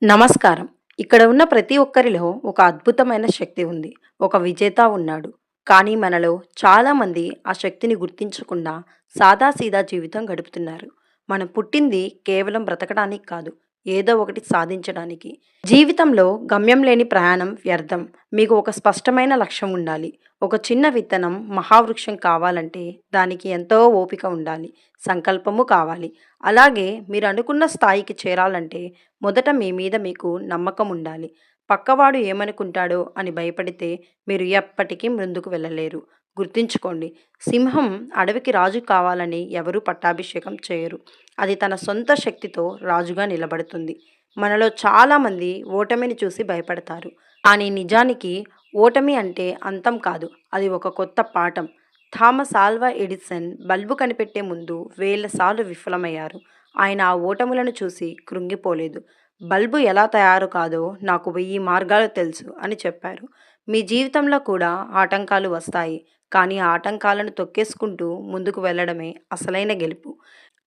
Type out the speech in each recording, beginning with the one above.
నమస్కారం. ఇక్కడ ఉన్న ప్రతి ఒక్కరిలో ఒక అద్భుతమైన శక్తి ఉంది. ఒక విజేత ఉన్నాడు. కానీ మనలో చాలామంది ఆ శక్తిని గుర్తించకుండా సాదాసీదా జీవితం గడుపుతున్నారు. మనం పుట్టింది కేవలం బ్రతకడానికి కాదు, ఏదో ఒకటి సాధించడానికి. జీవితంలో గమ్యం లేని ప్రయాణం వ్యర్థం. మీకు ఒక స్పష్టమైన లక్ష్యం ఉండాలి. ఒక చిన్న విత్తనం మహావృక్షం కావాలంటే దానికి ఎంతో ఓపిక ఉండాలి, సంకల్పము కావాలి. అలాగే మీరు అనుకున్న స్థాయికి చేరాలంటే మొదట మీ మీద మీకు నమ్మకం ఉండాలి. పక్కవాడు ఏమనుకుంటాడో అని భయపడితే మీరు ఎప్పటికీ ముందుకు వెళ్ళలేరు. గుర్తుంచుకోండి, సింహం అడవికి రాజు కావాలని ఎవరూ పట్టాభిషేకం చేయరు. అది తన సొంత శక్తితో రాజుగా నిలబడుతుంది. మనలో చాలామంది ఓటమిని చూసి భయపడతారు. కానీ నిజానికి ఓటమి అంటే అంతం కాదు, అది ఒక కొత్త పాఠం. థామస్ ఆల్వా ఎడిసన్ బల్బు కనిపెట్టే ముందు వేల సార్లు విఫలమయ్యారు. ఆయన ఆ ఓటములను చూసి కృంగిపోలేదు. బల్బు ఎలా తయారు కాదో నాకు 1000 మార్గాలు తెలుసు అని చెప్పారు. మీ జీవితంలో కూడా ఆటంకాలు వస్తాయి. కానీ ఆ ఆటంకాలను తొక్కేసుకుంటూ ముందుకు వెళ్ళడమే అసలైన గెలుపు.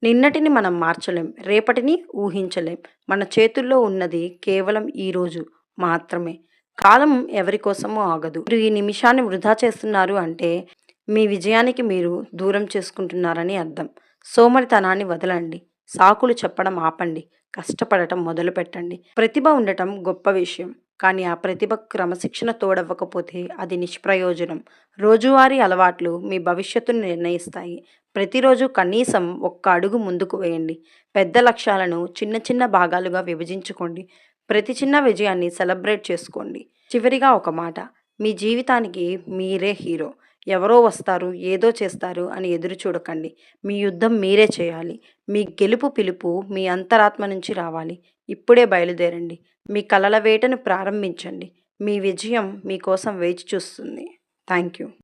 నిన్నటిని మనం మార్చలేం, రేపటిని ఊహించలేం. మన చేతుల్లో ఉన్నది కేవలం ఈరోజు మాత్రమే. కాలం ఎవరి కోసమూ ఆగదు. మీరు ఈ నిమిషాన్ని వృధా చేస్తున్నారు అంటే మీ విజయానికి మీరు దూరం చేసుకుంటున్నారని అర్థం. సోమరితనాన్ని వదలండి. సాకులు చెప్పడం ఆపండి. కష్టపడటం మొదలుపెట్టండి. ప్రతిభ ఉండటం గొప్ప విషయం. కానీ ఆ ప్రతిభకు క్రమశిక్షణ తోడవ్వకపోతే అది నిష్ప్రయోజనం. రోజువారీ అలవాట్లు మీ భవిష్యత్తును నిర్ణయిస్తాయి. ప్రతిరోజు కనీసం ఒక్క అడుగు ముందుకు వేయండి. పెద్ద లక్ష్యాలను చిన్న చిన్న భాగాలుగా విభజించుకోండి. ప్రతి చిన్న విజయాన్ని సెలబ్రేట్ చేసుకోండి. చివరిగా ఒక మాట, మీ జీవితానికి మీరే హీరో. ఎవరో వస్తారు, ఏదో చేస్తారు అని ఎదురు చూడకండి. మీ యుద్ధం మీరే చేయాలి. మీ గెలుపు పిలుపు మీ అంతరాత్మ నుంచి రావాలి. ఇప్పుడే బయలుదేరండి. మీ కలల వేటను ప్రారంభించండి. మీ విజయం మీకోసం వేచి చూస్తుంది. Thank you.